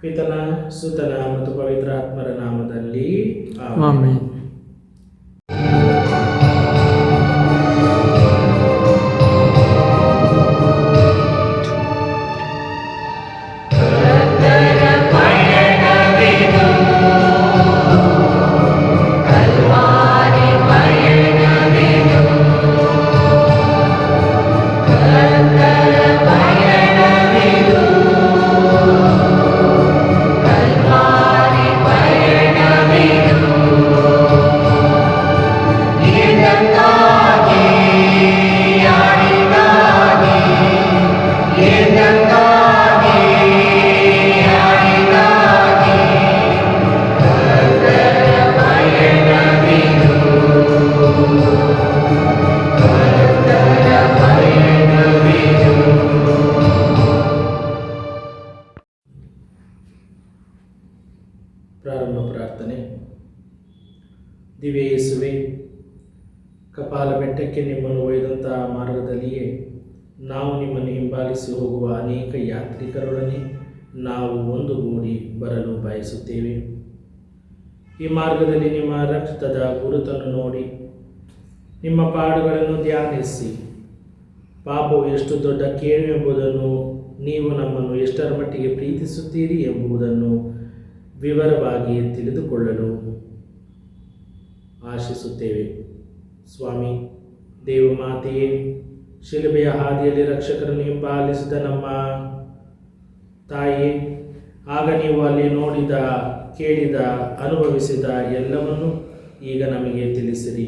ಪಿತನ ಸುತನ ಮತ್ತು ಪವಿತ್ರ ಆತ್ಮರ ನಾಮದಲ್ಲಿ ಆಮೆನ್. ಪ್ರಾರಂಭ ಪ್ರಾರ್ಥನೆ. ದಿವ್ಯ ಯೇಸುವೆ, ಕಪಾಲ ಬೆಟ್ಟಕ್ಕೆ ನಿಮ್ಮನ್ನು ಒಯ್ದಂತಹ ಮಾರ್ಗದಲ್ಲಿಯೇ ನಾವು ನಿಮ್ಮನ್ನು ಹಿಂಬಾಲಿಸಿ ಹೋಗುವ ಅನೇಕ ಯಾತ್ರಿಕರೊಡನೆ ನಾವು ಒಂದುಗೂಡಿ ಬರಲು ಬಯಸುತ್ತೇವೆ. ಈ ಮಾರ್ಗದಲ್ಲಿ ನಿಮ್ಮ ರಕ್ತದ ಗುರುತನ್ನು ನೋಡಿ ನಿಮ್ಮ ಪಾಡುಗಳನ್ನು ಧ್ಯಾನಿಸಿ ಪಾಪವು ಎಷ್ಟು ದೊಡ್ಡ ಕೇಡು ಎಂಬುದನ್ನು, ನೀವು ನಮ್ಮನ್ನು ಎಷ್ಟರ ಮಟ್ಟಿಗೆ ಪ್ರೀತಿಸುತ್ತೀರಿ ಎಂಬುದನ್ನು ವಿವರವಾಗಿ ತಿಳಿದುಕೊಳ್ಳಲು ಆಶಿಸುತ್ತೇವೆ. ಸ್ವಾಮಿ, ದೇವಮಾತೆಯೇ, ಶಿಲುಬೆಯ ಹಾದಿಯಲ್ಲಿ ರಕ್ಷಕರನ್ನು ಹಿಂಬಾಲಿಸಿದ ನಮ್ಮ ತಾಯಿಯೇ, ಆಗ ನೀವು ಅಲ್ಲಿ ನೋಡಿದ, ಕೇಳಿದ, ಅನುಭವಿಸಿದ ಎಲ್ಲವನ್ನು ಈಗ ನಮಗೆ ತಿಳಿಸಿರಿ.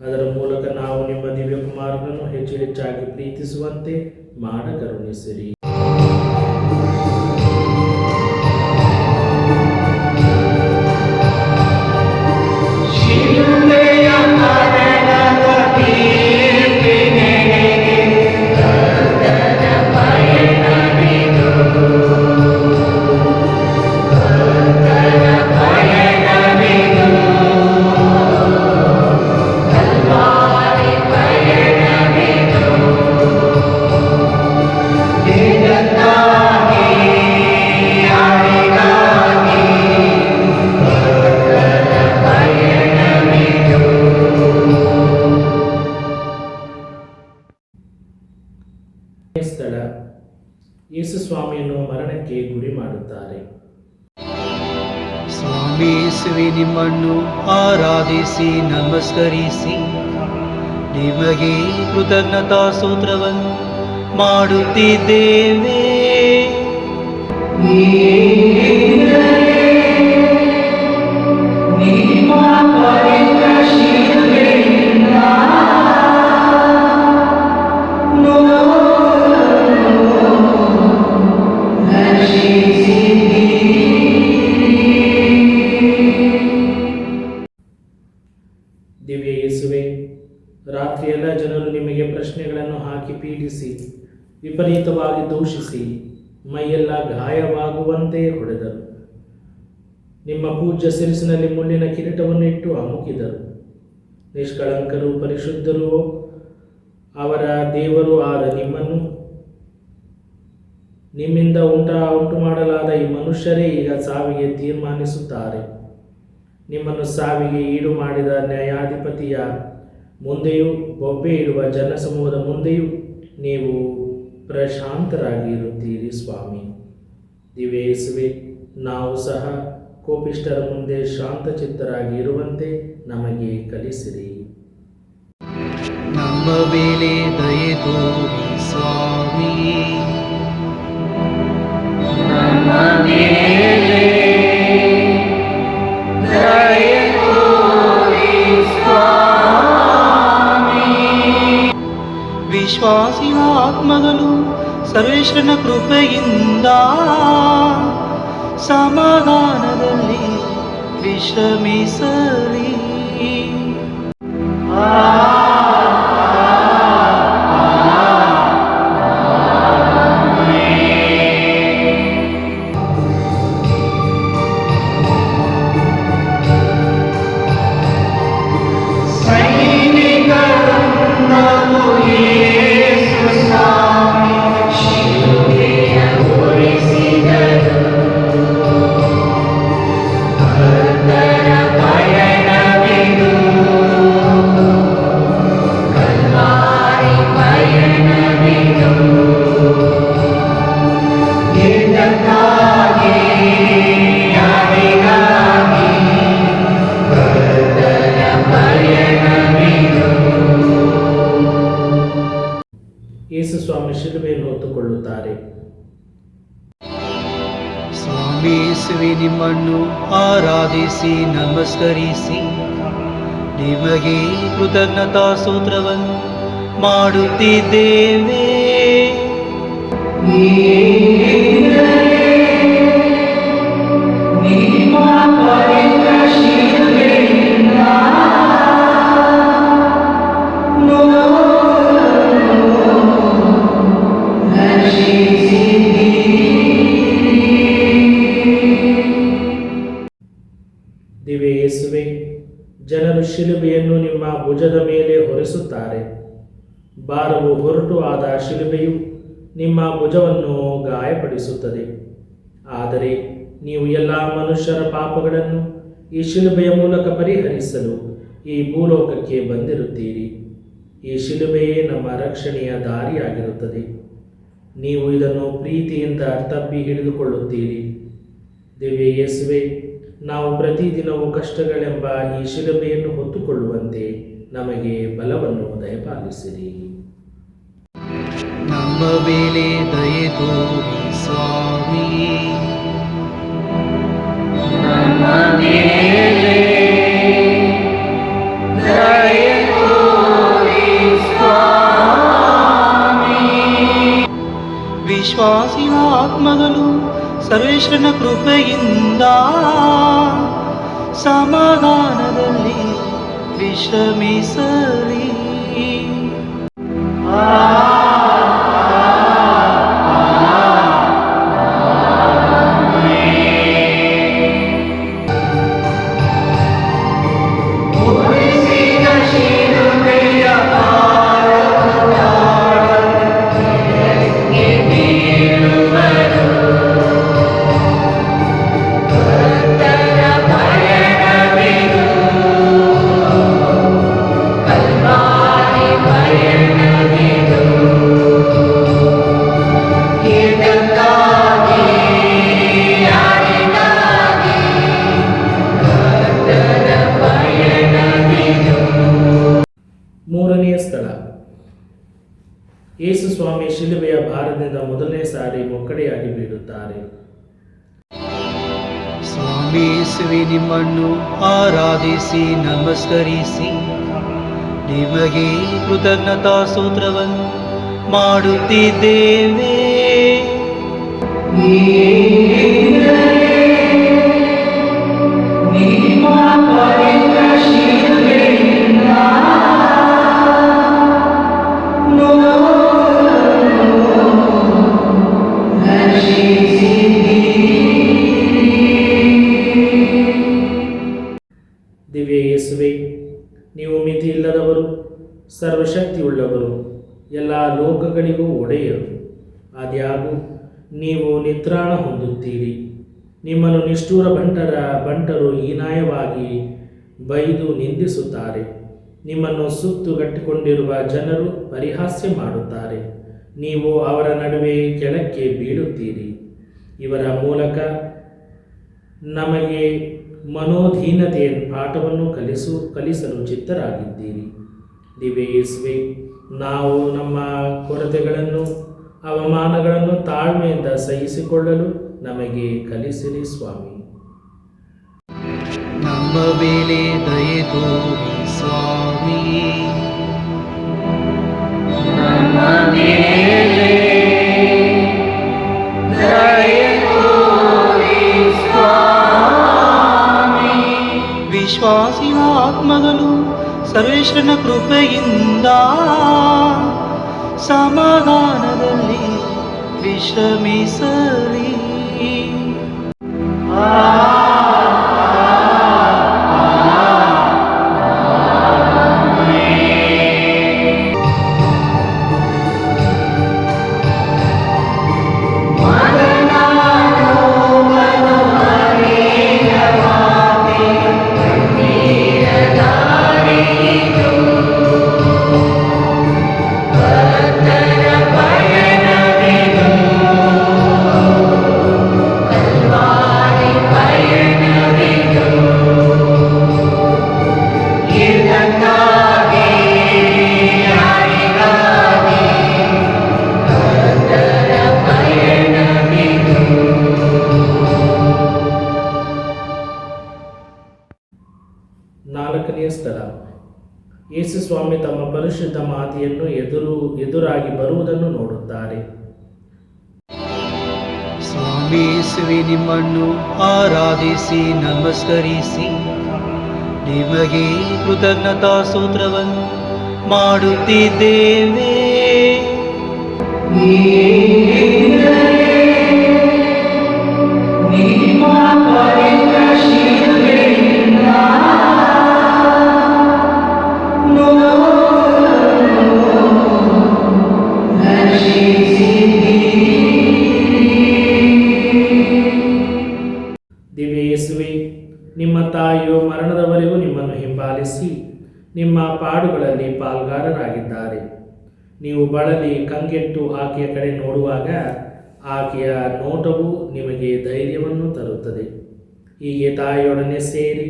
ಅದರ ಮೂಲಕ ನಾವು ನಿಮ್ಮ ದಿವ್ಯ ಕುಮಾರನನ್ನು ಹೆಚ್ಚು ಹೆಚ್ಚಾಗಿ ಪ್ರೀತಿಸುವಂತೆ ಮಾಡ ಕರುಣಿಸಿರಿ. ಸ್ಥಳ ಯೇಸು ಸ್ವಾಮಿಯನ್ನು ಮರಣಕ್ಕೆ ಗುರಿ ಮಾಡುತ್ತಾರೆ. ಸ್ವಾಮಿ ಯೇಸುವೆ, ನಿಮ್ಮನ್ನು ಆರಾಧಿಸಿ ನಮಸ್ಕರಿಸಿ ನಿಮಗೆ ಕೃತಜ್ಞತಾ ಸ್ತೋತ್ರವನ್ನು ಮಾಡುತ್ತಿದ್ದೇವೆ. ದಿವ್ಯ ಯೇಸುವೆ, ರಾತ್ರಿಯೆಲ್ಲ ಜನರು ನಿಮಗೆ ಪ್ರಶ್ನೆಗಳನ್ನು ಹಾಕಿ ಪೀಡಿಸಿ, ವಿಪರೀತವಾಗಿ ದೂಷಿಸಿ, ಮೈಯೆಲ್ಲ ಗಾಯವಾಗುವಂತೆ ಹೊಡೆದರು. ನಿಮ್ಮ ಪೂಜ್ಯ ಶಿರಸ್ಸಿನಲ್ಲಿ ಮುಳ್ಳಿನ ಕಿರೀಟವನ್ನು ಇಟ್ಟು ಅಮುಕಿದರು. ನಿಷ್ಕಳಂಕರು, ಪರಿಶುದ್ಧರು, ಅವರ ದೇವರು ಆದ ನಿಮ್ಮನ್ನು, ನಿಮ್ಮಿಂದ ಉಂಟು ಮಾಡಲಾದ ಈ ಮನುಷ್ಯರೇ ಈಗ ಸಾವಿಗೆ ತೀರ್ಮಾನಿಸುತ್ತಾರೆ. ನಿಮ್ಮನ್ನು ಸಾವಿಗೆ ಈಡು ಮಾಡಿದ ನ್ಯಾಯಾಧಿಪತಿಯ ಮುಂದೆಯೂ, ಬೊಬ್ಬೆ ಇಡುವ ಜನಸಮೂಹದ ಮುಂದೆಯೂ ನೀವು ಪ್ರಶಾಂತರಾಗಿ ಇರುತ್ತೀರಿ. ಸ್ವಾಮಿ, ದಿವ್ಯ ಯೇಸುವೆ, ನಾವು ಸಹ ಕೋಪಿಷ್ಠರ ಮುಂದೆ ಶಾಂತಚಿತ್ತರಾಗಿ ಇರುವಂತೆ ನಮಗೆ ಕಲಿಸಿರಿ. ನಮ್ಮ ಮೇಲೆ ದಯೆ ತೋರಿ ಸ್ವಾಮಿ, ನಮ್ಮ ಮೇಲೆ ದಯೆ ತೋರಿ ಸ್ವಾಮಿ. ವಿಶ್ವಾಸಿ ಆತ್ಮಗಳು ಸರ್ವೇಶ್ವರನ ಕೃಪೆಯಿಂದ ಸಮಾಧಾನದಲ್ಲಿ ವಿಶ್ರಮಿಸಲಿ. ಸ್ವಾಮಿ ಶಿಲುಬೆಯನ್ನು ಹೊತ್ತುಕೊಳ್ಳುತ್ತಾರೆ. ಸ್ವಾಮಿ ಯೇಸುವೆ, ನಿಮ್ಮನ್ನು ಆರಾಧಿಸಿ ನಮಸ್ಕರಿಸಿ ನಿಮಗೆ ಕೃತಜ್ಞತಾ ಸ್ತೋತ್ರವನ್ನು ಮಾಡುತ್ತಿದ್ದೇವೆ. ದಿವ್ಯ ಯೇಸುವೆ, ಜನರು ಶಿಲುಬೆಯನ್ನು ನಿಮ್ಮ ಭುಜದ ಮೇಲೆ ಹೊರಿಸುತ್ತಾರೆ. ಭಾರವು ಹೊರಟು ಆದ ಶಿಲುಬೆಯು ನಿಮ್ಮ ಭುಜವನ್ನು ಗಾಯಪಡಿಸುತ್ತದೆ. ಆದರೆ ನೀವು ಎಲ್ಲ ಮನುಷ್ಯರ ಪಾಪಗಳನ್ನು ಈ ಶಿಲುಬೆಯ ಮೂಲಕ ಪರಿಹರಿಸಲು ಈ ಭೂಲೋಕಕ್ಕೆ ಬಂದಿರುತ್ತೀರಿ. ಈ ಶಿಲುಬೆಯೇ ನಮ್ಮ ರಕ್ಷಣೆಯ ದಾರಿಯಾಗಿರುತ್ತದೆ. ನೀವು ಇದನ್ನು ಪ್ರೀತಿಯಿಂದ ತಪ್ಪಿ ಹಿಡಿದುಕೊಳ್ಳುತ್ತೀರಿ. ದಿವ್ಯ ಯೇಸುವೆ, ನಾವು ಪ್ರತಿದಿನವೂ ಕಷ್ಟಗಳೆಂಬ ಈ ಶಿಲುಬೆಯನ್ನು ಹೊತ್ತುಕೊಳ್ಳುವಂತೆ ನಮಗೆ ಬಲವನ್ನು ದಯಪಾಲಿಸಿರಿ. ನಮ್ಮ ಮೇಲೆ ದಯೆ ತೋರಿ ಸ್ವಾಮಿ. ನಮ್ಮ ಮೇಲೆ ದಯೆ ತೋರಿ ಸ್ವಾಮಿ. ವಿಶ್ವಾಸಿಯ ಆತ್ಮಗಳು ಸರ್ವೇಶ್ವರನ ಕೃಪೆಯಿಂದ ಸಮಾಧಾನದಲ್ಲಿ ವಿಶ್ರಮಿಸಲಿ. ಮೂರನೆಯ ಸ್ಥಳ, ಯೇಸು ಸ್ವಾಮಿ ಶಿಲುಬೆಯ ಭಾರದಿಂದ ಮೊದಲನೇ ಸಾರಿ ಮೊಕ್ಕಡೆಯಾಗಿ ಬೀಳುತ್ತಾರೆ. ಸ್ವಾಮಿ ಯೇಸುವೆ, ನಿಮ್ಮನ್ನು ಆರಾಧಿಸಿ ನಮಸ್ಕರಿಸಿ ನಿಮಗೆ ಕೃತಜ್ಞತಾ ಸ್ತೋತ್ರವನ್ನು ಮಾಡುತ್ತಿದ್ದೇವೆ. ದಿವ್ಯ ಯೇಸುವೆ, ನೀವು ಮಿತಿಯಿಲ್ಲದವರು, ಸರ್ವಶಕ್ತಿಯುಳ್ಳವರು, ಎಲ್ಲ ಲೋಕಗಳಿಗೂ ಒಡೆಯರು. ಆದ್ಯಾಗೂ ನೀವು ನಿತ್ರಾಣ ಹೊಂದುತ್ತೀರಿ. ನಿಮ್ಮನ್ನು ನಿಷ್ಠೂರ ಬಂಟರು ಹೀನಾಯವಾಗಿ ಬೈದು ನಿಂದಿಸುತ್ತಾರೆ. ನಿಮ್ಮನ್ನು ಸುತ್ತುಗಟ್ಟಿಕೊಂಡಿರುವ ಜನರು ಪರಿಹಾಸ್ಯ ಮಾಡುತ್ತಾರೆ. ನೀವು ಅವರ ನಡುವೆ ಕೆಳಕ್ಕೆ ಬೀಳುತ್ತೀರಿ. ಇವರ ಮೂಲಕ ನಮಗೆ ಮನೋಧೀನತೆಯ ಪಾಠವನ್ನು ಕಲಿಸಲು ಚಿತ್ತರಾಗಿದ್ದೀರಿ. ದಿವ್ಯ ಯೇಸುವೆ, ನಾವು ನಮ್ಮ ಕೊರತೆಗಳನ್ನು ಅವಮಾನಗಳನ್ನು ತಾಳ್ಮೆಯಿಂದ ಸಹಿಸಿಕೊಳ್ಳಲು ನಮಗೆ ಕಲಿಸಿರಿ ಸ್ವಾಮಿ. ನಮ್ಮ ಮೇಲೆ ದಯೆ ತೋರಿ ಸ್ವಾಮಿ. ನಮ್ಮ ಮೇಲೆ ದಯೆ ತೋರಿ ಸ್ವಾಮಿ. ವಿಶ್ವಾಸಿಯ ಆತ್ಮಗಳು ಸರ್ವೇಶ್ವರನ ಕೃಪೆಯಿಂದ ಸಮಾಧಾನದಲ್ಲಿ ವಿಶ್ರಮಿಸಲಿ. ಯೇಸು ಸ್ವಾಮಿ ತಮ್ಮ ಪರಿಶುದ್ಧ ಮಾತೆಯನ್ನು ಎದುರಾಗಿ ಬರುವುದನ್ನು ನೋಡುತ್ತಾರೆ. ಸ್ವಾಮಿ ಯೇಸುವೆ, ನಿಮ್ಮನ್ನು ಆರಾಧಿಸಿ ನಮಸ್ಕರಿಸಿ ನಿಮಗೆ ಕೃತಜ್ಞತಾ ಸ್ತೋತ್ರವನ್ನು ಮಾಡುತ್ತಿದ್ದೇವೆ. ದಿವ್ಯ ಯೇಸುವೆ, ನಿಮ್ಮ ತಾಯಿಯು ಮರಣದವರೆಗೂ ನಿಮ್ಮನ್ನು ಹಿಂಬಾಲಿಸಿ ನಿಮ್ಮ ಪಾಡುಗಳಲ್ಲಿ ಪಾಲ್ಗಾರರಾಗಿದ್ದಾರೆ. ನೀವು ಬಳಲಿ ಕಂಗೆಟ್ಟು ಆಕೆಯ ಕಡೆ ನೋಡುವಾಗ ಆಕೆಯ ನೋಟವು ನಿಮಗೆ ಧೈರ್ಯವನ್ನು ತರುತ್ತದೆ. ಹೀಗೆ ತಾಯಿಯೊಡನೆ ಸೇರಿ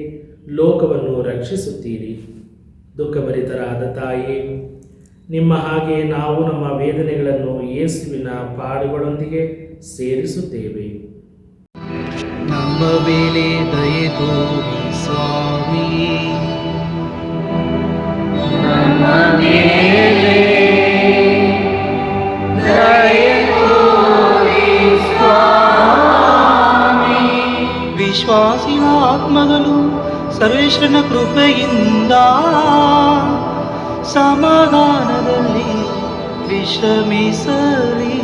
ಲೋಕವನ್ನು ರಕ್ಷಿಸುತ್ತೀರಿ. ದುಃಖಭರಿತರಾದ ತಾಯಿಯೇ, ನಿಮ್ಮ ಹಾಗೆ ನಾವು ನಮ್ಮ ವೇದನೆಗಳನ್ನು ಯೇಸುವಿನ ಪಾಡುಗಳೊಂದಿಗೆ ಸೇರಿಸುತ್ತೇವೆ. ನಮ್ಮ ಮೇಲೆ ದಯೆ ತೋರಿ ಸ್ವಾಮಿ, ನಮ್ಮ ಮೇಲೆ ದಯೆ ತೋರಿ ಸ್ವಾಮಿ. ವಿಶ್ವಾಸಿಗಳ ಆತ್ಮಗಳು ಸರ್ವೇಶ್ವರನ ಕೃಪೆಯಿಂದ ಸಮಾಧಾನದಲ್ಲಿ ವಿಶ್ರಮಿಸಲಿ.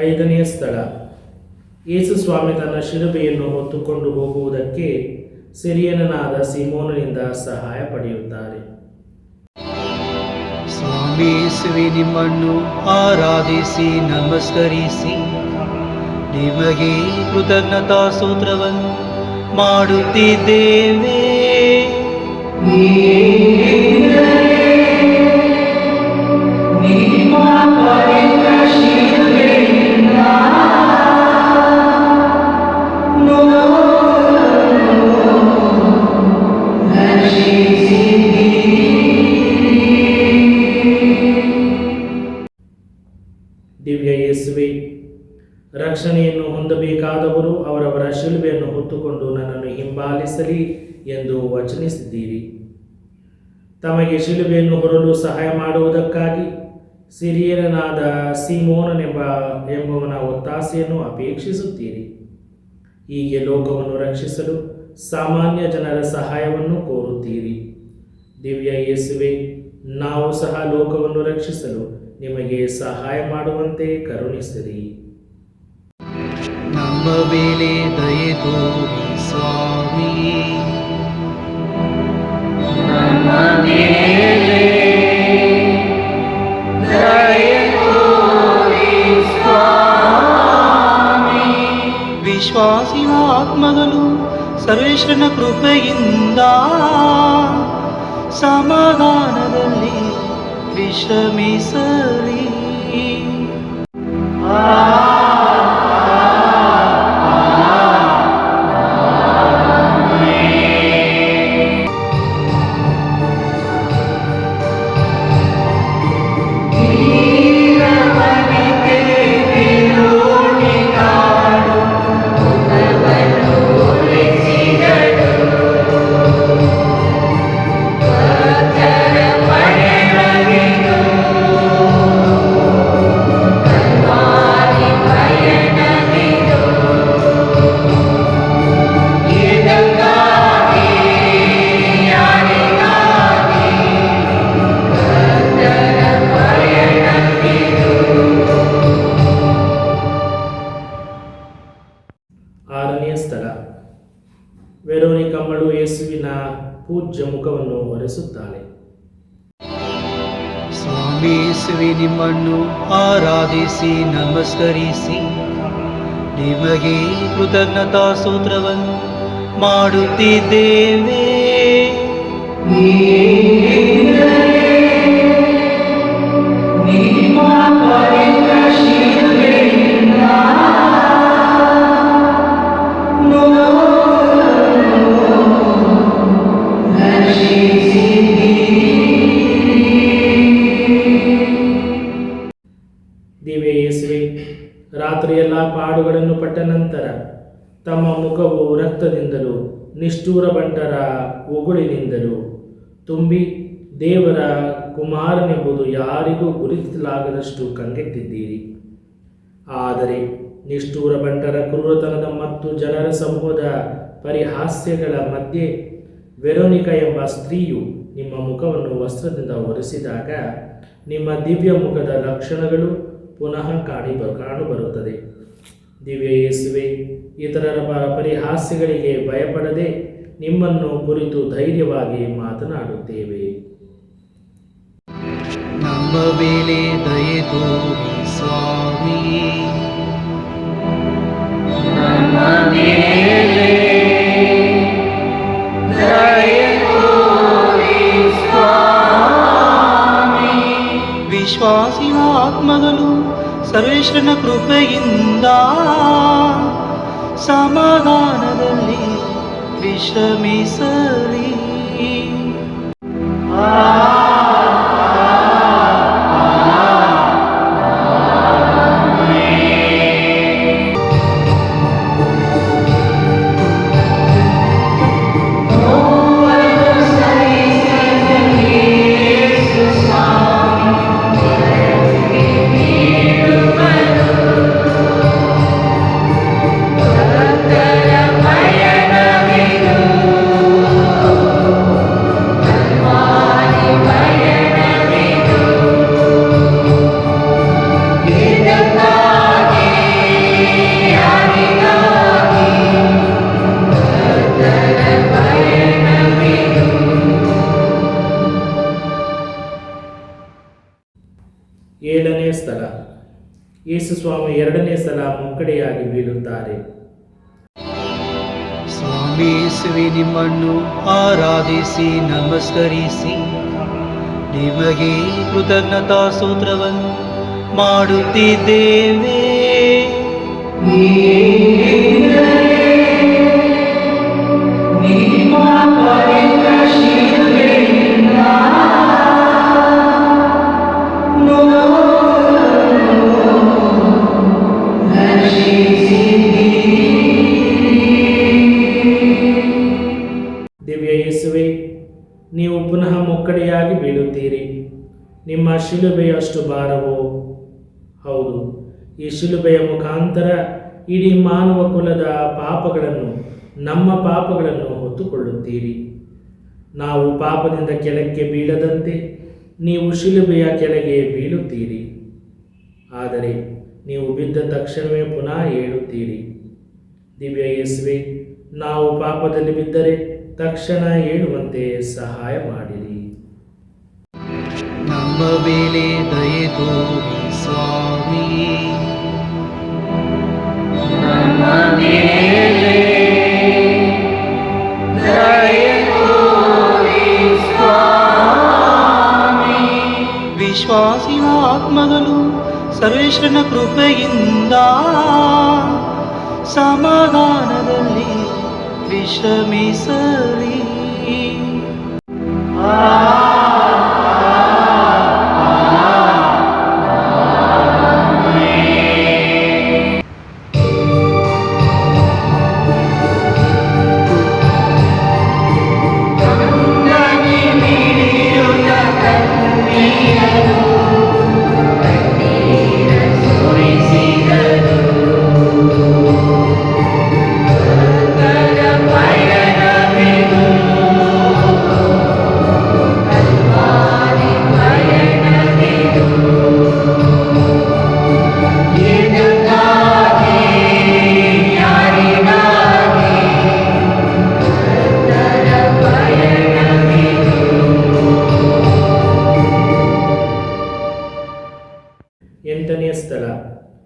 ಐದನೆಯ ಸ್ಥಳ, ಯೇಸು ಸ್ವಾಮಿ ತನ್ನ ಶಿಲುಬೆಯನ್ನು ಹೊತ್ತುಕೊಂಡು ಹೋಗುವುದಕ್ಕೆ ಸಿರಿಯನನಾದ ಸೀಮೋನನಿಂದ ಸಹಾಯ ಪಡೆಯುತ್ತಾರೆ. ಸ್ವಾಮಿ ಯೇಸುವೆ, ನಿಮ್ಮನ್ನು ಆರಾಧಿಸಿ ನಮಸ್ಕರಿಸಿ ನಿಮಗೆ ಕೃತಜ್ಞತಾ ಸ್ತೋತ್ರವನ್ನು ಮಾಡುತ್ತಿದ್ದೇವೆ. ದಿವ್ಯ ಯೇಸುವೆ, ರಕ್ಷಣೆಯನ್ನು ಹೊಂದಬೇಕಾದವರು ಅವರವರ ಶಿಲುಬೆಯನ್ನು ಹೊತ್ತುಕೊಂಡು ನನ್ನನ್ನು ಹಿಂಬಾಲಿಸಲಿ ಎಂದು ವಚನಿಸಿದ್ದೀರಿ. ತಮಗೆ ಶಿಲುಬೆಯನ್ನು ಹೊರಲು ಸಹಾಯ ಮಾಡುವುದಕ್ಕಾಗಿ ಸಿರಿಯನಾದ ಎಂಬುವನ ಒತ್ತಾಸೆಯನ್ನು ಅಪೇಕ್ಷಿಸುತ್ತೀರಿ. ಹೀಗೆ ಲೋಕವನ್ನು ರಕ್ಷಿಸಲು ಸಾಮಾನ್ಯ ಜನರ ಸಹಾಯವನ್ನು ಕೋರುತ್ತೀರಿ. ದಿವ್ಯ ಯೇಸುವೆ, ನಾವು ಸಹ ಲೋಕವನ್ನು ರಕ್ಷಿಸಲು ನಿಮಗೆ ಸಹಾಯ ಮಾಡುವಂತೆ ಕರುಣಿಸಿರಿ. ನಮ್ಮ ಮೇಲೆ ದಯೆ ತೋರಿ ಸ್ವಾಮಿ, ನಮ್ಮ ಮೇಲೆ ದಯೆ ತೋರಿ ಸ್ವಾಮಿ. ವಿಶ್ವಾಸಿಗಳ ಆತ್ಮಗಳು ಸರ್ವೇಶ್ವರನ ಕೃಪೆಯಿಂದ ಸಮಾಧಾನದಲ್ಲಿ ವಿಶ್ರಮಿಸಲಿ. ಯೇಸುವಿನ ಪೂಜ್ಯ ಮುಖವನ್ನು ಒರೆಸುತ್ತಾಳೆ. ಸ್ವಾಮಿ ಯೇಸುವೆ, ನಿಮ್ಮನ್ನು ಆರಾಧಿಸಿ ನಮಸ್ಕರಿಸಿ ನಿಮಗೆ ಕೃತಜ್ಞತಾ ಸ್ತೋತ್ರವನ್ನು ಮಾಡುತ್ತಿದ್ದೇವೆ. ದಿವ್ಯ ಯೇಸುವೆ, ರಾತ್ರಿಯೆಲ್ಲ ಪಾಡುಗಳನ್ನು ಪಟ್ಟ ನಂತರ ತಮ್ಮ ಮುಖವು ರಕ್ತದಿಂದಲೂ ನಿಷ್ಠೂರ ಬಂಟರ ಉಗುಳಿನಿಂದಲೂ ತುಂಬಿ ದೇವರ ಕುಮಾರನೆಂಬುದು ಯಾರಿಗೂ ಗುರುತಿಸಲಾಗದಷ್ಟು ಕಂಗೆಟ್ಟಿದ್ದೀರಿ. ಆದರೆ ನಿಷ್ಠೂರ ಬಂಟರ ಕ್ರೂರತನದ ಮತ್ತು ಜನರ ಸಮೂಹದ ಪರಿಹಾಸ್ಯಗಳ ಮಧ್ಯೆ ವೆರೋನಿಕಾ ಎಂಬ ಸ್ತ್ರೀಯು ನಿಮ್ಮ ಮುಖವನ್ನು ವಸ್ತ್ರದಿಂದ ಒರೆಸಿದಾಗ ನಿಮ್ಮ ದಿವ್ಯ ಮುಖದ ಲಕ್ಷಣಗಳು ಪುನಃ ಕಾಣುಬರುತ್ತದೆ. ದಿವ್ಯ ಯೇಸುವೆ, ಇತರರ ಪರಿಹಾಸ್ಯಗಳಿಗೆ ಭಯಪಡದೆ ನಿಮ್ಮನ್ನು ಕುರಿತು ಧೈರ್ಯವಾಗಿ ಮಾತನಾಡುತ್ತೇವೆ. ನಮ್ಮ ಮೇಲೆ ದಯೆ ತೋರಿ ಸ್ವಾಮಿ. ನಮ್ಮ ಮೇಲೆ ದಯೆ ತೋರಿ ಸ್ವಾಮಿ. ವಿಶ್ವಾಸಿಯ ಆತ್ಮಗಳು ಸರ್ವೇಶ್ವರನ ಕೃಪೆಯಿಂದ ಸಮಾಧಾನದಲ್ಲಿ ವಿಶ್ರಮಿಸಲಿ. ಏಳನೇ ಸ್ಥಳ, ಯೇಸು ಸ್ವಾಮಿ ಎರಡನೇ ಸಲ ಮುಕ್ಕಡೆಯಾಗಿ ಬೀಳುತ್ತಾರೆ. ಸ್ವಾಮಿ ಯೇಸುವೆ, ನಿಮ್ಮನ್ನು ಆರಾಧಿಸಿ ನಮಸ್ಕರಿಸಿ ನಿಮಗೆ ಕೃತಜ್ಞತಾ ಸ್ತೋತ್ರವನ್ನು ಮಾಡುತ್ತಿದ್ದೇವೆ. ದಿವ್ಯ ಯೇಸುವೆ, ನೀವು ಪುನಃ ಮುಕ್ಕಡೆಯಾಗಿ ಬೀಳುತ್ತೀರಿ. ನಿಮ್ಮ ಶಿಲುಬೆಯಷ್ಟು ಭಾರವೋ? ಹೌದು, ಈ ಶಿಲುಬೆಯ ಮುಖಾಂತರ ಇಡೀ ಮಾನವ ಕುಲದ ಪಾಪಗಳನ್ನು, ನಮ್ಮ ಪಾಪಗಳನ್ನು ಹೊತ್ತುಕೊಳ್ಳುತ್ತೀರಿ. ನಾವು ಪಾಪದಿಂದ ಕೆಳಕ್ಕೆ ಬೀಳದಂತೆ ನೀವು ಶಿಲುಬೆಯ ಕೆಳಗೆ ಬೀಳುತ್ತೀರಿ. ಆದರೆ ನೀವು ಬಿದ್ದ ತಕ್ಷಣವೇ ಪುನಃ ಏಳುತ್ತೀರಿ. ದಿವ್ಯ ಯೇಸುವೆ, ನಾವು ಪಾಪದಲ್ಲಿ ಬಿದ್ದರೆ ತಕ್ಷಣ ಏಳುವಂತೆ ಸಹಾಯ ಮಾಡಿರಿ. ನಮ್ಮ ಮೇಲೆ ದಯೆ ತೋರಿ ಸ್ವಾಮಿ. ನಮ್ಮ ಮೇಲೆ ದಯೆ ತೋರಿ ಸ್ವಾಮಿ. ವಿಶ್ವಾಸಿಯ ಆತ್ಮಗಳು ಸರ್ವೇಶ್ವರನ ಕೃಪೆಯಿಂದ ಸಮಾಧಾನದಲ್ಲಿ ವಿಶ್ರಮಿಸಲಿ.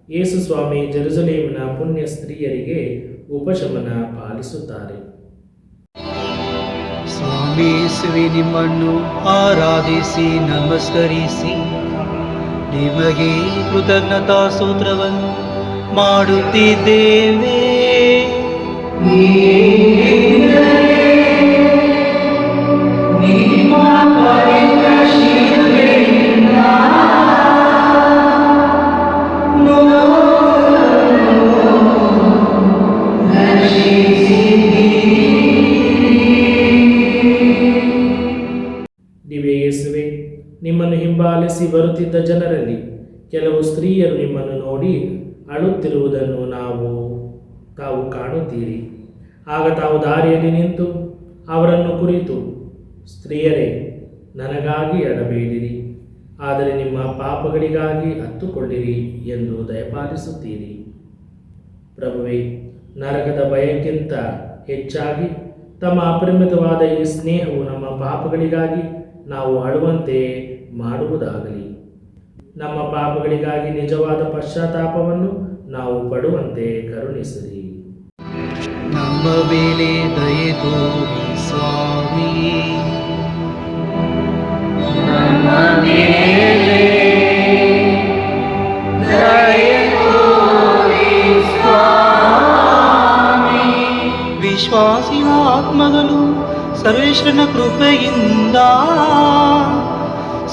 ಯೇಸು ಸ್ವಾಮಿ ಜೆರುಸಲೇಮಿನ ಪುಣ್ಯ ಸ್ತ್ರೀಯರಿಗೆ ಉಪಶಮನ ಪಾಲಿಸುತ್ತಾರೆ. ಸ್ವಾಮಿ ಯೇಸುವೆ, ನಿಮ್ಮನ್ನು ಆರಾಧಿಸಿ ನಮಸ್ಕರಿಸಿ ನಿಮಗೆ ಕೃತಜ್ಞತಾ ಸ್ತೋತ್ರವನ್ನು ಮಾಡುತ್ತಿದ್ದೇವೆ. ದಿವ್ಯ ಯೇಸುವೆ, ನಿಮ್ಮನ್ನು ಹಿಂಬಾಲಿಸಿ ಬರುತ್ತಿದ್ದ ಜನರಲ್ಲಿ ಕೆಲವು ಸ್ತ್ರೀಯರು ನಿಮ್ಮನ್ನು ನೋಡಿ ಅಳುತ್ತಿರುವುದನ್ನು ತಾವು ಕಾಣುತ್ತೀರಿ. ಆಗ ತಾವು ದಾರಿಯಲ್ಲಿ ನಿಂತು ಅವರನ್ನು ಕುರಿತು, ಸ್ತ್ರೀಯರೇ, ನನಗಾಗಿ ಅಳಬೇಡಿರಿ, ಆದರೆ ನಿಮ್ಮ ಪಾಪಗಳಿಗಾಗಿ ಅತ್ತುಕೊಳ್ಳಿರಿ ಎಂದು ದಯಪಾಲಿಸುತ್ತೀರಿ. ಪ್ರಭುವೇ, ನರಕದ ಭಯಕ್ಕಿಂತ ಹೆಚ್ಚಾಗಿ ತಮ್ಮ ಅಪರಿಮಿತವಾದ ಈ ಸ್ನೇಹವು ನಮ್ಮ ಪಾಪಗಳಿಗಾಗಿ ನಾವು ಅಳುವಂತೆ ಮಾಡುವುದಾಗಲಿ. ನಮ್ಮ ಪಾಪಗಳಿಗಾಗಿ ನಿಜವಾದ ಪಶ್ಚಾತ್ತಾಪವನ್ನು ನಾವು ಪಡುವಂತೆ ಕರುಣಿಸಿರಿ. ನಮ್ಮ ಮೇಲೆ ದಯೆ ತೋರಿ ಸ್ವಾಮಿ. ನಮ್ಮ ಮೇಲೆ ದಯೆ ತೋರಿ ಸ್ವಾಮಿ. ವಿಶ್ವಾಸಿನ ಆತ್ಮಗಳು ಸರ್ವೇಶ್ವರನ ಕೃಪೆಯಿಂದ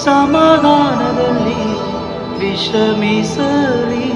ಸಮಾಧಾನದಲ್ಲಿ ವಿಶ್ರಮಿಸಲಿ.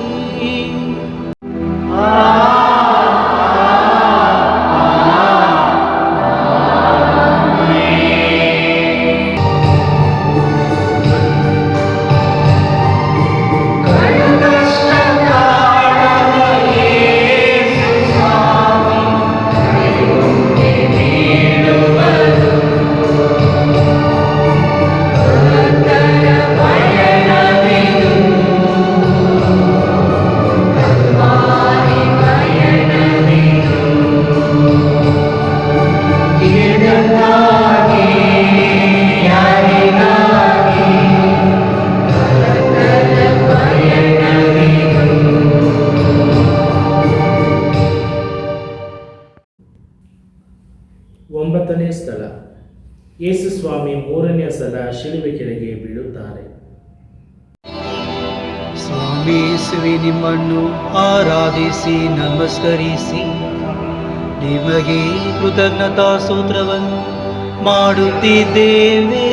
ಒಂಬತ್ತನೇ ಸ್ಥಳ, ಯೇಸು ಸ್ವಾಮಿ ಮೂರನೆಯ ಸಲ ಶಿಲುಬೆ ಕೆಳಗೆ ಬೀಳುತ್ತಾರೆ. ಸ್ವಾಮಿ ಯೇಸುವೆ, ನಿಮ್ಮನ್ನು ಆರಾಧಿಸಿ ನಮಸ್ಕರಿಸಿ ನಿಮಗೆ ಕೃತಜ್ಞತಾ ಸ್ತೋತ್ರವನ್ನು ಮಾಡುತ್ತಿದ್ದೇವೆ.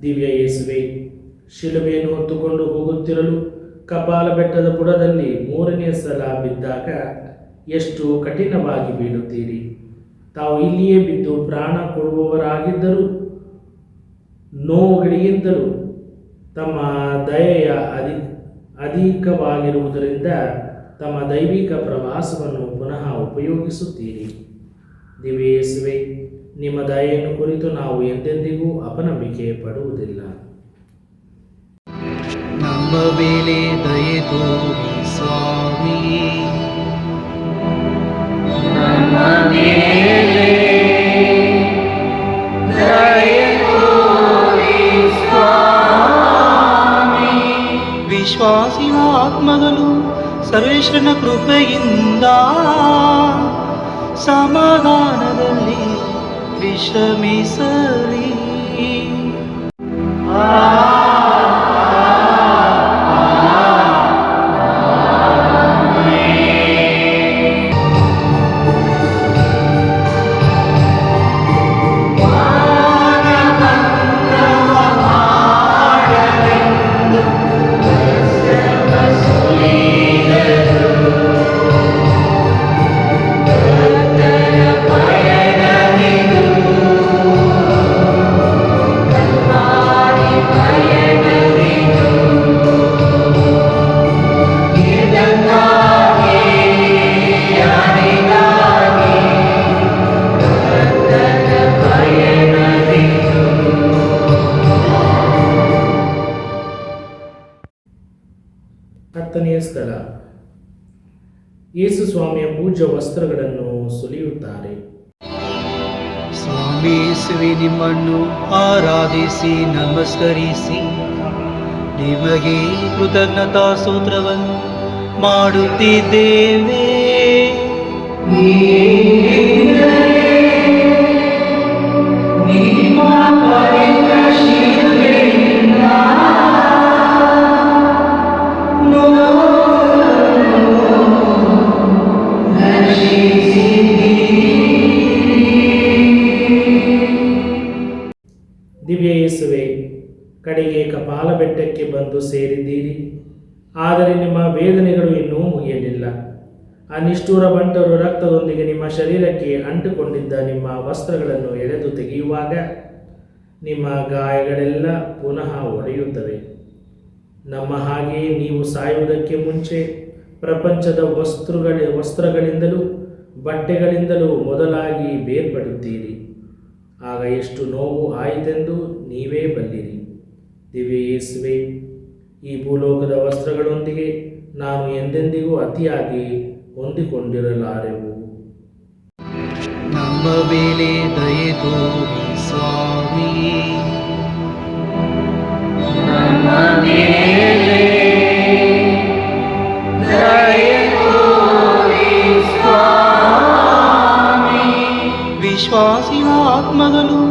ದಿವ್ಯ ಯೇಸುವೆ, ಶಿಲುಬೆಯನ್ನು ಹೊತ್ತುಕೊಂಡು ಹೋಗುತ್ತಿರಲು ಕಪಾಲ ಬೆಟ್ಟದ ಬುಡದಲ್ಲಿ ಮೂರನೆಯ ಸಲ ಬಿದ್ದಾಗ ಎಷ್ಟು ಕಠಿಣವಾಗಿ ಬೀಳುತ್ತೀರಿ. ತಾವು ಇಲ್ಲಿಯೇ ಬಿದ್ದು ಪ್ರಾಣ ಕೊಡುವವರಾಗಿದ್ದರೂ ನೋವುಗಳಿಗಿಂತಲೂ ತಮ್ಮ ದಯೆಯ ಅಧಿಕವಾಗಿರುವುದರಿಂದ ತಮ್ಮ ದೈವಿಕ ಪ್ರವಾಸವನ್ನು ಪುನಃ ಉಪಯೋಗಿಸುತ್ತೀರಿ. ದಿವ್ಯ ಯೇಸುವೆ, ನಿಮ್ಮ ದಯೆಯನ್ನು ಕುರಿತು ನಾವು ಎಂದೆಂದಿಗೂ ಅಪನಂಬಿಕೆ ಪಡುವುದಿಲ್ಲ. ನಮ್ಮ ಮೇಲೆ ದಯೆ ತೋರಿ ಸ್ವಾಮಿ. ನಮ್ಮ ಮೇಲೆ ದಯೆ ತೋರಿ ಸ್ವಾಮಿ. ವಿಶ್ವಾಸಿನ ಆತ್ಮಗಳು ಸರ್ವೇಶ್ವರನ ಕೃಪೆಯಿಂದ ಸಮಾಧಾನದಲ್ಲಿ ವಿಶ್ರಮಿಸಲಿ. ಸ್ಥಳ. ಯೇಸು ಸ್ವಾಮಿಯ ಪೂಜ್ಯ ವಸ್ತ್ರಗಳನ್ನು ಸುಲಿಯುತ್ತಾರೆ. ಸ್ವಾಮಿ ಯೇಸುವೆ, ನಿಮ್ಮನ್ನು ಆರಾಧಿಸಿ ನಮಸ್ಕರಿಸಿ ನಿಮಗೆ ಕೃತಜ್ಞತಾ ಸ್ತೋತ್ರವನ್ನು ಮಾಡುತ್ತಿದ್ದೇವೆ. ದಿವ್ಯ ಯೇಸುವೆ, ಕಡೆಗೆ ಕಪಾಲ ಬೆಟ್ಟಕ್ಕೆ ಬಂದು ಸೇರಿದ್ದೀರಿ. ಆದರೆ ನಿಮ್ಮ ವೇದನೆಗಳು ಇನ್ನೂ ಮುಗಿಯಲಿಲ್ಲ. ಆ ನಿಷ್ಠೂರ ಬಂಟರು ರಕ್ತದೊಂದಿಗೆ ನಿಮ್ಮ ಶರೀರಕ್ಕೆ ಅಂಟುಕೊಂಡಿದ್ದ ನಿಮ್ಮ ವಸ್ತ್ರಗಳನ್ನು ಎಳೆದು ತೆಗೆಯುವಾಗ ನಿಮ್ಮ ಗಾಯಗಳೆಲ್ಲ ಪುನಃ ಒಡೆಯುತ್ತವೆ. ನಮ್ಮ ಹಾಗೆಯೇ ನೀವು ಸಾಯುವುದಕ್ಕೆ ಮುಂಚೆ ಪ್ರಪಂಚದ ವಸ್ತ್ರಗಳಿಂದಲೂ ಬಟ್ಟೆಗಳಿಂದಲೂ ಮೊದಲಾಗಿ ಬೇರ್ಪಡುತ್ತೀರಿ. ಆಗ ಎಷ್ಟು ನೋವು ಆಯಿತೆಂದು ನೀವೇ ಬಲ್ಲಿರಿ. ದಿವ್ಯ ಯೇಸುವೆ, ಈ ಭೂಲೋಕದ ವಸ್ತ್ರಗಳೊಂದಿಗೆ ನಾನು ಎಂದೆಂದಿಗೂ ಅತಿಯಾಗಿ ಹೊಂದಿಕೊಂಡಿರಲಾರೆವು. ನಮ್ಮ ಮೇಲೆ ದಯೆ ತೋರಿ ಸ್ವಾಮಿ. ನಮ್ಮ ಮೇಲೆ ದಯೆ ತೋರಿ ಸ್ವಾಮಿ. ವಿಶ್ವಾಸಿಗಳ ಆತ್ಮಗಳು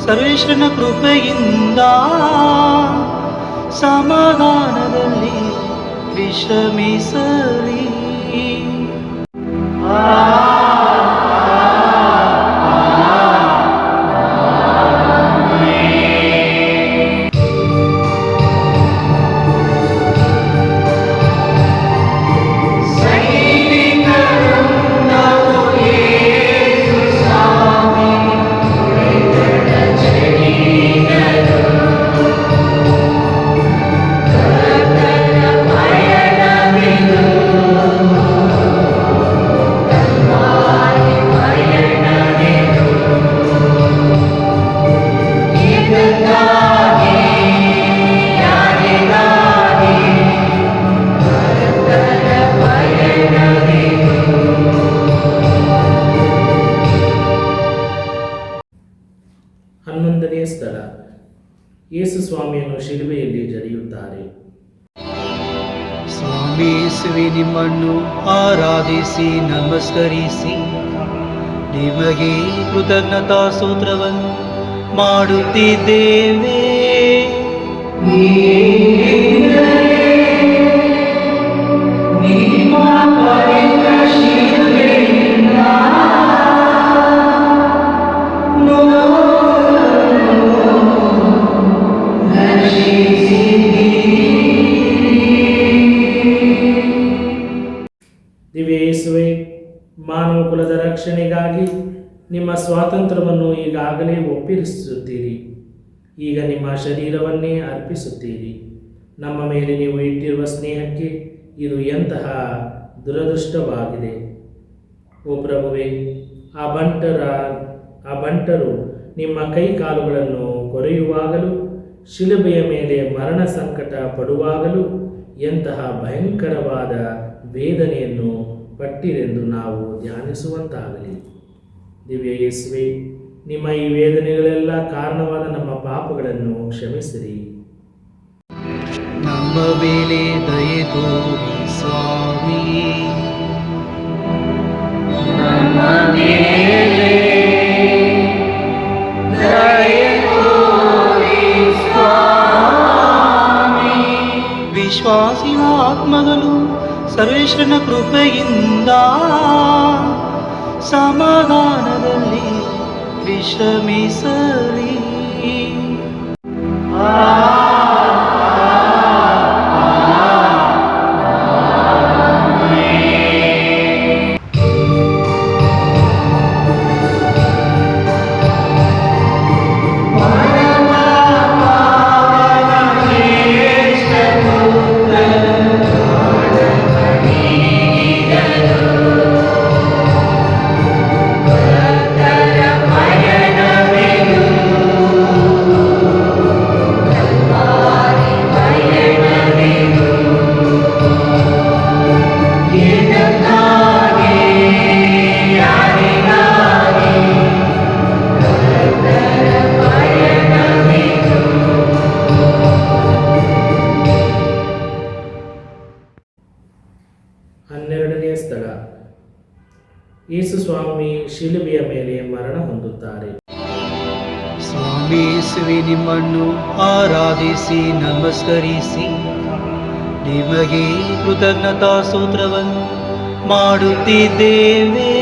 ಸರ್ವೇಶ್ವರನ ಕೃಪೆಯಿಂದ ಸಮಾಧಾನದಲ್ಲಿ ವಿಶ್ರಮಿಸಲಿ. ಸ್ಥಳ. ಯೇಸು ಸ್ವಾಮಿಯನ್ನು ಶಿಲುಬೆಯಲ್ಲಿ ಜರಿಯುತ್ತಾರೆ. ಸ್ವಾಮಿ ಯೇಸುವೆ, ನಿಮ್ಮನ್ನು ಆರಾಧಿಸಿ ನಮಸ್ಕರಿಸಿ ನಿಮಗೆ ಕೃತಜ್ಞತಾ ಸ್ತೋತ್ರವನ್ನು ಮಾಡುತ್ತಿದ್ದೇವೆ. ದಿವ್ಯ ಯೇಸುವೆ, ಮಾನವ ಕುಲದ ರಕ್ಷಣೆಗಾಗಿ ನಿಮ್ಮ ಸ್ವಾತಂತ್ರ್ಯವನ್ನು ಈಗಾಗಲೇ ಒಪ್ಪಿಸುತ್ತೀರಿ. ಈಗ ನಿಮ್ಮ ಶರೀರವನ್ನೇ ಅರ್ಪಿಸುತ್ತೀರಿ. ನಮ್ಮ ಮೇಲೆ ನೀವು ಇಟ್ಟಿರುವ ಸ್ನೇಹಕ್ಕೆ ಇದು ಎಂತಹ ದುರದೃಷ್ಟವಾಗಿದೆ. ಓ ಪ್ರಭುವೇ, ಆ ಬಂಟರು ನಿಮ್ಮ ಕೈ ಕಾಲುಗಳನ್ನು ಕೊರೆಯುವಾಗಲೂ ಶಿಲುಬೆಯ ಮೇಲೆ ಮರಣ ಸಂಕಟ ಪಡುವಾಗಲೂ ಎಂತಹ ಭಯಂಕರವಾದ ವೇದನೆಯನ್ನು ಪಟ್ಟಿರೆಂದು ನಾವು ಧ್ಯಾನಿಸುವಂತಾಗಲಿ. ದಿವ್ಯ ಯೇಸುವೆ, ನಿಮ್ಮ ಈ ವೇದನೆಗಳೆಲ್ಲ ಕಾರಣವಾದ ನಮ್ಮ ಪಾಪಗಳನ್ನು ಕ್ಷಮಿಸಿರಿ. ನಮ್ಮ ಮೇಲೆ ದಯೆ ತೋರಿ ಸ್ವಾಮಿ. ನಮ್ಮ ಮೇಲೆ ದಯೆ ತೋರಿ ಸ್ವಾಮಿ. ವಿಶ್ವಾಸಿಗಳ ಆತ್ಮಗಳು ಸರ್ವೇಶ್ವರನ ಕೃಪೆಯಿಂದ ಸಮಾಧಾನದಲ್ಲಿ ವಿಶ್ರಮಿಸಲಿ. ಸ್ವಾಮಿ ಶಿಲುಬೆಯ ಮೇಲೆ ಮರಣ ಹೊಂದುತ್ತಾರೆ. ಸ್ವಾಮಿ ಯೇಸುವೆ, ನಿಮ್ಮನ್ನು ಆರಾಧಿಸಿ ನಮಸ್ಕರಿಸಿ ನಿಮಗೆ ಕೃತಜ್ಞತಾ ಸ್ತೋತ್ರವನ್ನು ಮಾಡುತ್ತಿದ್ದೇವೆ.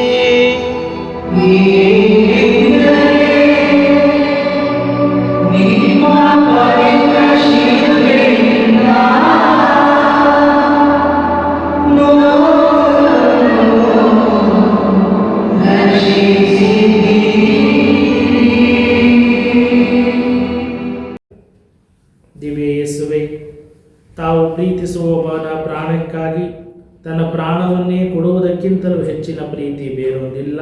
ದಿವ್ಯ ಯೇಸುವೆ, ತಾವು ಪ್ರೀತಿಸುವ ಒಬ್ಬನ ಪ್ರಾಣಕ್ಕಾಗಿ ತನ್ನ ಪ್ರಾಣವನ್ನೇ ಕೊಡುವುದಕ್ಕಿಂತಲೂ ಹೆಚ್ಚಿನ ಪ್ರೀತಿ ಬೇರೊಂದಿಲ್ಲ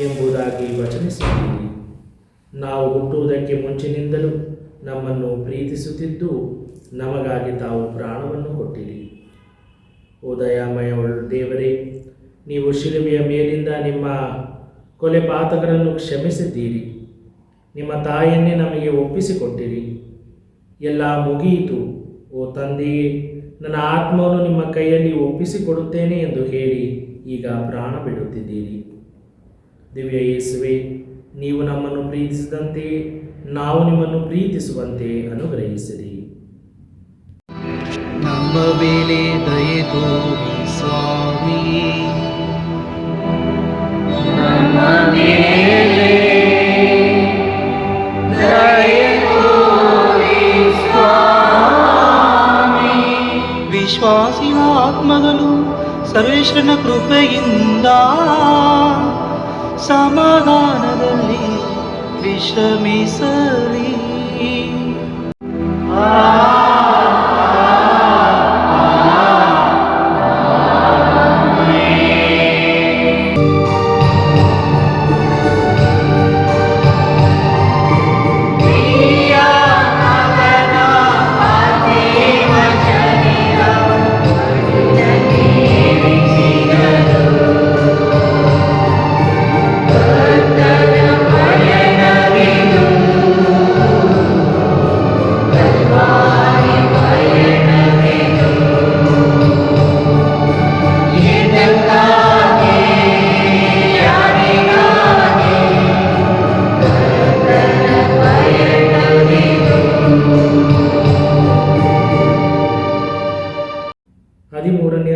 ಎಂಬುದಾಗಿ ವಚನಿಸಿದ್ದೀರಿ. ನಾವು ಹುಟ್ಟುವುದಕ್ಕೆ ಮುಂಚಿನಿಂದಲೂ ನಮ್ಮನ್ನು ಪ್ರೀತಿಸುತ್ತಿದ್ದು ನಮಗಾಗಿ ತಾವು ಪ್ರಾಣವನ್ನು ಕೊಟ್ಟಿರಿ. ಓ ದಯಾಮಯ ದೇವರೇ, ನೀವು ಶಿಲುಬೆಯ ಮೇಲಿಂದ ನಿಮ್ಮ ಕೊಲೆಪಾತಕರನ್ನು ಕ್ಷಮಿಸಿದ್ದೀರಿ. ನಿಮ್ಮ ತಾಯಿಯನ್ನೇ ನಮಗೆ ಒಪ್ಪಿಸಿಕೊಟ್ಟಿರಿ. ಎಲ್ಲ ಮುಗಿಯಿತು. ಓ ತಂದೆಯೇ, ನನ್ನ ಆತ್ಮವನ್ನು ನಿಮ್ಮ ಕೈಯಲ್ಲಿ ಒಪ್ಪಿಸಿಕೊಡುತ್ತೇನೆ ಎಂದು ಹೇಳಿ ಈಗ ಪ್ರಾಣ ಬಿಡುತ್ತಿದ್ದೀರಿ. ದಿವ್ಯ ಯೇಸುವೆ, ನೀವು ನಮ್ಮನ್ನು ಪ್ರೀತಿಸಿದಂತೆಯೇ ನಾವು ನಿಮ್ಮನ್ನು ಪ್ರೀತಿಸುವಂತೆ ಅನುಗ್ರಹಿಸಿರಿ. ನಮ್ಮ ಮೇಲೆ ದಯೆ ತೋರಿ ಸ್ವಾಮಿ, ನಮ್ಮ ಮೇಲೆ ದಯೆ ತೋರಿ ಸ್ವಾಮಿ. ವಿಶ್ವಾಸಿಯ ಆತ್ಮಗಳು ಸರ್ವೇಶ್ವರನ ಕೃಪೆಯಿಂದ ಸಮಾಧಾನದಲ್ಲಿ ವಿಶ್ರಮಿಸಲಿ.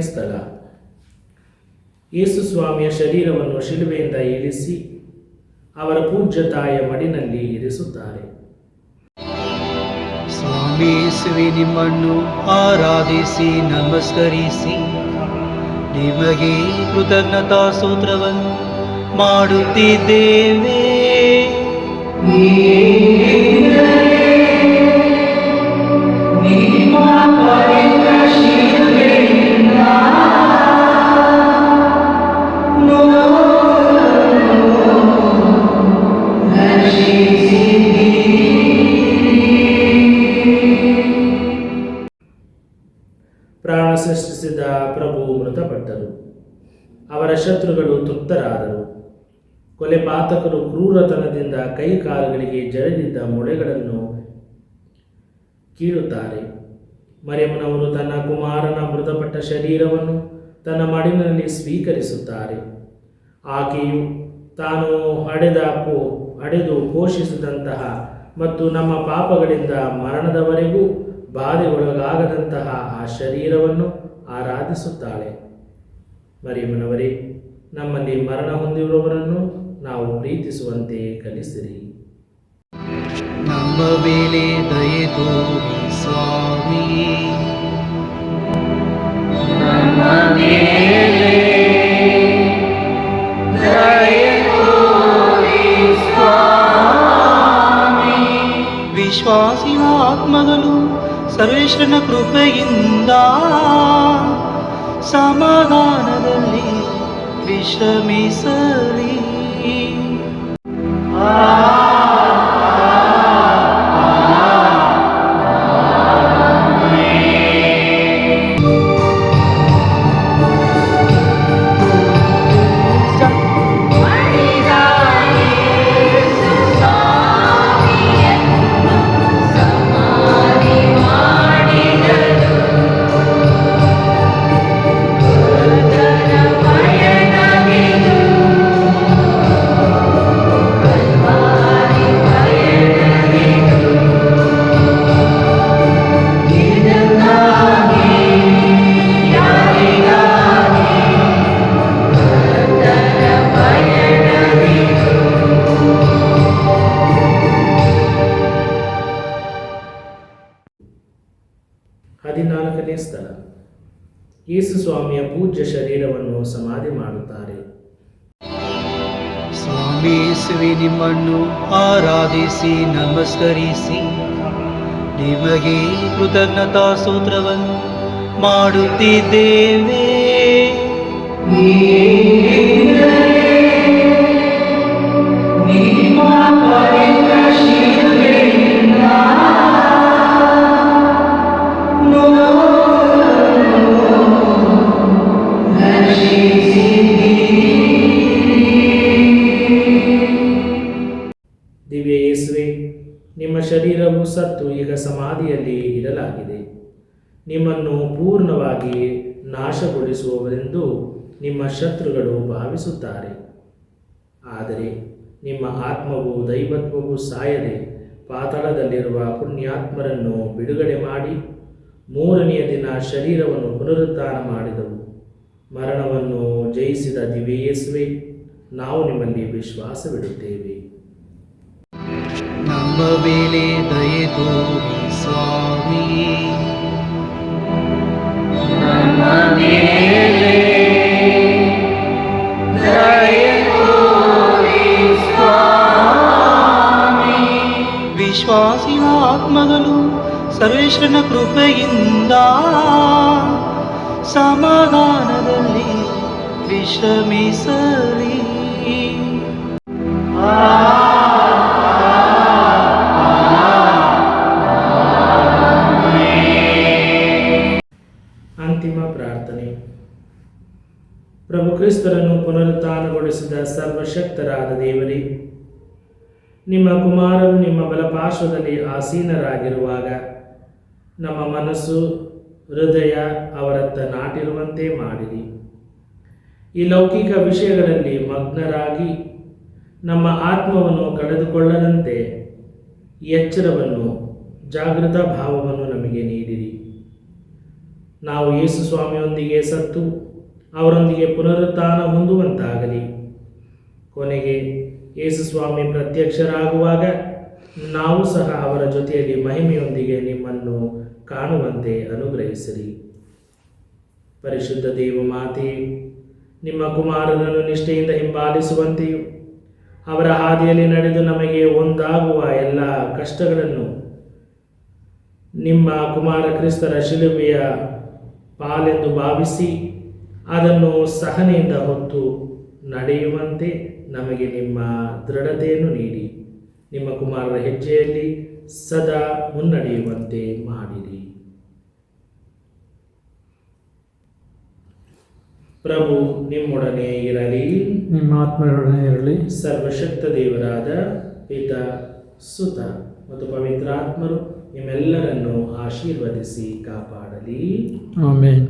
ಸ್ಥಳ. ಯೇಸು ಸ್ವಾಮಿಯ ಶರೀರವನ್ನು ಶಿಲುಬೆಯಿಂದ ಇಳಿಸಿ ಅವರ ಪೂಜ್ಯ ತಾಯಿಯ ಮಡಿನಲ್ಲಿ ಇರಿಸುತ್ತಾರೆ. ಸ್ವಾಮಿ ಯೇಸುವೆ, ನಿಮ್ಮನ್ನು ಆರಾಧಿಸಿ ನಮಸ್ಕರಿಸಿ ನಿಮಗೆ ಕೃತಜ್ಞತಾ ಸ್ತೋತ್ರವನ್ನು ಮಾಡುತ್ತಿದ್ದೇವೆ. ಪ್ರಾಣ ಸೃಷ್ಟಿಸಿದ ಪ್ರಭು ಮೃತಪಟ್ಟರು. ಅವರ ಶತ್ರುಗಳು ತೃಪ್ತರಾದರು. ಕೊಲೆಪಾತಕರು ಕ್ರೂರತನದಿಂದ ಕೈ ಕಾಲುಗಳಿಗೆ ಜರದಿದ್ದ ಮೊಳೆಗಳನ್ನು ಕೀಳುತ್ತಾರೆ. ಮರಿಯಮ್ಮನವರು ತನ್ನ ಕುಮಾರನ ಮೃತಪಟ್ಟ ಶರೀರವನ್ನು ತನ್ನ ಮಡಿಲಿನಲ್ಲಿ ಸ್ವೀಕರಿಸುತ್ತಾರೆ. ಆಕೆಯು ತಾನು ಹಡೆದು ಪೋಷಿಸಿದಂತಹ ಮತ್ತು ನಮ್ಮ ಪಾಪಗಳಿಂದ ಮರಣದವರೆಗೂ ಬಾಧೆಗೊಳಗಾಗದಂತಹ ಆ ಶರೀರವನ್ನು ಆರಾಧಿಸುತ್ತಾಳೆ. ಮರಿಯಮ್ಮನವರೇ, ನಮ್ಮಲ್ಲಿ ಮರಣ ಹೊಂದಿರುವವರನ್ನು ನಾವು ಪ್ರೀತಿಸುವಂತೆ ಕಲಿಸಿರಿ. ನಮ್ಮ ಮೇಲೆ ದಯೆ ತೋರಿ ಸ್ವಾಮಿ, ನಮ್ಮ ಮೇಲೆ ದಯೆ ತೋರಿ ಸ್ವಾಮಿ. ವಿಶ್ವಾಸಿಯ ಆತ್ಮಗಳು ಸರ್ವೇಶ್ವರನ ಕೃಪೆಯಿಂದ ಸಮಾಧಾನದಲ್ಲಿ ವಿಶ್ರಮಿಸಲಿ. 14ನೇ ಸ್ಥಳ, ಯೇಸು ಸ್ವಾಮಿಯ ಪೂಜ್ಯ ಶರೀರವನ್ನು ಸಮಾಧಿ ಮಾಡುತ್ತಾರೆ. ಸ್ವಾಮಿ ಯೇಸುವೆ, ನಿಮ್ಮನ್ನು ಆರಾಧಿಸಿ ನಮಸ್ಕರಿಸಿ ನಿಮಗೆ ಕೃತಜ್ಞತಾ ಸ್ತೋತ್ರವನ್ನು ಮಾಡುತ್ತಿದ್ದೇವೆ. ದಿವ್ಯ ಯೇಸುವೆ, ನಿಮ್ಮ ಶರೀರವು ಸತ್ತು ಈಗ ಸಮಾಧಿಯಲ್ಲಿ ಇಡಲಾಗಿದೆ. ನಿಮ್ಮನ್ನು ಪೂರ್ಣವಾಗಿ ನಾಶಗೊಳಿಸುವವರೆಂದು ನಿಮ್ಮ ಶತ್ರುಗಳು ಭಾವಿಸುತ್ತಾರೆ. ಆದರೆ ನಿಮ್ಮ ಆತ್ಮವು ದೈವತ್ವವು ಸಾಯದೆ ಪಾತಾಳದಲ್ಲಿರುವ ಪುಣ್ಯಾತ್ಮರನ್ನು ಬಿಡುಗಡೆ ಮಾಡಿ 3ನೆಯ ದಿನ ಶರೀರವನ್ನು ಪುನರುತ್ಥಾನ ಮಾಡಿದವು. ಮರಣವನ್ನು ಜಯಿಸಿದ ದಿವ್ಯ ಯೇಸುವೆ, ನಾವು ನಿಮ್ಮಲ್ಲಿ ವಿಶ್ವಾಸವಿಡುತ್ತೇವೆ. ನಮ್ಮ ಮೇಲೆ ದಯೆ ತೋರಿ ಸ್ವಾಮಿ. ನಮ್ಮ ಮೇಲೆ ದಯೆ ತೋರಿ ಸ್ವಾಮಿ. ವಿಶ್ವಾಸಿಯ ಆತ್ಮಗಳು ಸರ್ವೇಶ್ವರನ ಕೃಪೆಯಿಂದ ಸಮಾಧಾನದಲ್ಲಿ ವಿಶ್ರಮಿಸಲಿ. ಅಂತಿಮ ಪ್ರಾರ್ಥನೆ. ಪ್ರಭು ಕ್ರಿಸ್ತರನ್ನು ಪುನರುತ್ಥಾನಗೊಳಿಸಿದ ಸರ್ವಶಕ್ತರಾದ ದೇವರೇ, ನಿಮ್ಮ ಕುಮಾರರು ನಿಮ್ಮ ಬಲಪಾರ್ಶ್ವದಲ್ಲಿ ಆಸೀನರಾಗಿರುವಾಗ ನಮ್ಮ ಮನಸ್ಸು ಹೃದಯ ಅವರತ್ತ ನಾಟಿರುವಂತೆ ಮಾಡಿರಿ. ಈ ಲೌಕಿಕ ವಿಷಯಗಳಲ್ಲಿ ಮಗ್ನರಾಗಿ ನಮ್ಮ ಆತ್ಮವನ್ನು ಕಳೆದುಕೊಳ್ಳದಂತೆ ಎಚ್ಚರವನ್ನು, ಜಾಗೃತ ಭಾವವನ್ನು ನಮಗೆ ನೀಡಿರಿ. ನಾವು ಯೇಸು ಸ್ವಾಮಿಯೊಂದಿಗೆ ಸತ್ತು ಅವರೊಂದಿಗೆ ಪುನರುತ್ಥಾನ ಹೊಂದುವಂತಾಗಲಿ. ಕೊನೆಗೆ ಯೇಸು ಸ್ವಾಮಿ ಪ್ರತ್ಯಕ್ಷರಾಗುವಾಗ ನಾವು ಸಹ ಅವರ ಜೊತೆಯಲ್ಲಿ ಮಹಿಮೆಯೊಂದಿಗೆ ನಿಮ್ಮನ್ನು ಕಾಣುವಂತೆ ಅನುಗ್ರಹಿಸಿರಿ. ಪರಿಶುದ್ಧ ದೇವ ಮಾತೆ, ನಿಮ್ಮ ಕುಮಾರನನ್ನು ನಿಷ್ಠೆಯಿಂದ ಹಿಂಬಾಲಿಸುವಂತೆಯೂ ಅವರ ಹಾದಿಯಲ್ಲಿ ನಡೆದು ನಮಗೆ ಒಂದಾಗುವ ಎಲ್ಲ ಕಷ್ಟಗಳನ್ನು ನಿಮ್ಮ ಕುಮಾರ ಕ್ರಿಸ್ತರ ಶಿಲುಬೆಯ ಪಾಲೆಂದು ಭಾವಿಸಿ ಅದನ್ನು ಸಹನೆಯಿಂದ ಹೊತ್ತು ನಡೆಯುವಂತೆ ನಮಗೆ ನಿಮ್ಮ ದೃಢತೆಯನ್ನು ನೀಡಿ ನಿಮ್ಮ ಕುಮಾರರ ಹೆಜ್ಜೆಯಲ್ಲಿ ಸದಾ ಮುನ್ನಡೆಯುವಂತೆ ಮಾಡಿರಿ. ಪ್ರಭು ನಿಮ್ಮೊಡನೆ ಇರಲಿ, ನಿಮ್ಮ ಆತ್ಮರೊಡನೆ ಇರಲಿ. ಸರ್ವಶಕ್ತ ದೇವರಾದ ಪಿತ, ಸುತ ಮತ್ತು ಪವಿತ್ರಾತ್ಮರು ನಿಮ್ಮೆಲ್ಲರನ್ನು ಆಶೀರ್ವದಿಸಿ ಕಾಪಾಡಲಿ. ಆಮೆನ್.